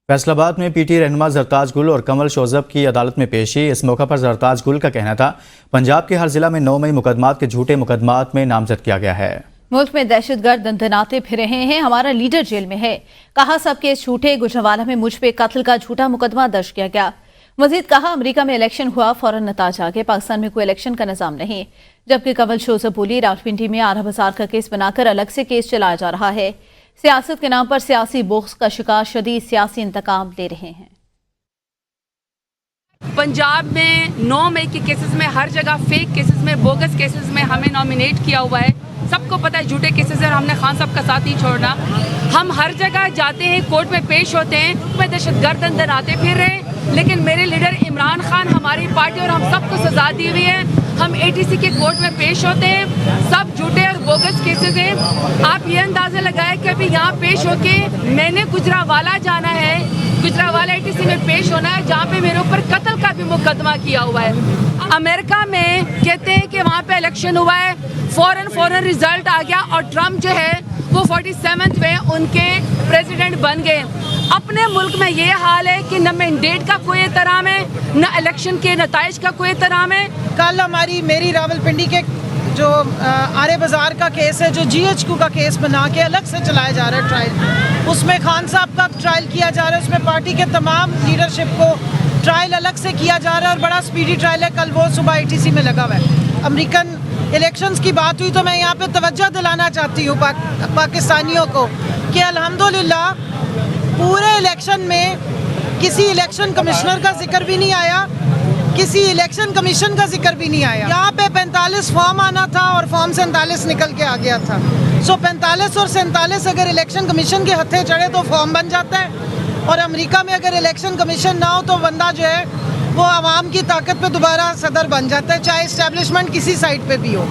فیصل آباد میں P T رہنما زرتاج گل اور کمل شوذب کی عدالت میں پیشی۔ اس موقع پر زرتاج گل کا کہنا تھا پنجاب کے ہر ضلع میں 9 مئی مقدمات کے جھوٹے مقدمات میں نامزد کیا گیا ہے۔ ملک میں دہشت گرد دندناتے پھر رہے ہیں، ہمارا لیڈر جیل میں ہے، کہا سب کیس جھوٹے، گجرانوالہ میں مجھ پہ قتل کا جھوٹا مقدمہ درج کیا گیا۔ مزید کہا امریکہ میں الیکشن ہوا، فوراً نتائج آ گئے، پاکستان میں کوئی الیکشن کا نظام نہیں۔ جبکہ کمل شوذب بولی راولپنڈی میں آرہ بازار کا کیس بنا کر الگ سے کیس چلایا جا رہا ہے، سیاست کے نام پر سیاسی بغض کا شکار شدید سیاسی انتقام لے رہے ہیں۔ پنجاب میں 9 مئی کے کیسز میں ہر جگہ فیک کیسز میں بوگس کیسز میں ہمیں نامینیٹ کیا ہوا ہے، سب کو پتہ ہے جھوٹے کیسز ہیں اور ہم نے خان صاحب کا ساتھ نہیں چھوڑنا۔ ہم ہر جگہ جاتے ہیں، کورٹ میں پیش ہوتے ہیں، میں دہشت گرد اندر آتے پھر رہے ہیں، لیکن میرے لیڈر عمران خان، ہماری پارٹی اور ہم سب کو سزا دی ہوئی ہے۔ ہم ATC کے کورٹ میں پیش ہوتے ہیں، سب جھوٹے اور بوگس کیسز ہیں۔ آپ یہ اندازہ لگائیں کہ ابھی یہاں پیش ہو کے میں نے گجرانوالہ جانا ہے، گجرانوالہ ATC میں پیش ہونا ہے جہاں پہ میرے اوپر قتل کا بھی مقدمہ کیا ہوا ہے۔ امریکہ میں کہتے ہیں کہ وہاں پہ الیکشن ہوا ہے، فوراً ریزلٹ آ گیا اور ٹرمپ جو ہے وہ 47 میں ان کے پریزیڈنٹ بن گئے۔ اپنے ملک میں یہ حال ہے کہ نہ مینڈیٹ کا کوئی احترام ہے، نہ الیکشن کے نتائج کا کوئی احترام ہے۔ کل میری راولپنڈی کے جو آرے بازار کا کیس ہے، جو GHQ کا کیس بنا کے الگ سے چلایا جا رہا ہے ٹرائل، اس میں خان صاحب کا ٹرائل کیا جا رہا ہے، اس میں پارٹی کے تمام لیڈرشپ کو ٹرائل الگ سے کیا جا رہا ہے اور بڑا سپیڈی ٹرائل ہے۔ کل وہ صبح ATC میں لگا ہوا ہے۔ امریکن الیکشنز کی بات ہوئی تو میں یہاں پہ توجہ دلانا چاہتی ہوں پاکستانیوں کو کہ الحمدللہ پورے الیکشن میں کسی الیکشن کمشنر کا ذکر بھی نہیں آیا، کسی الیکشن کمیشن کا ذکر بھی نہیں آیا۔ یہاں پہ 45 فارم آنا تھا اور فارم 47 نکل کے آ گیا تھا۔ 45 اور 47 اگر الیکشن کمیشن کے ہتھے چڑھے تو فارم بن جاتا ہے، اور امریکہ میں اگر الیکشن کمیشن نہ ہو تو بندہ جو ہے وہ عوام کی طاقت پہ دوبارہ صدر بن جاتا ہے، چاہے اسٹیبلشمنٹ کسی سائڈ پہ بھی ہو۔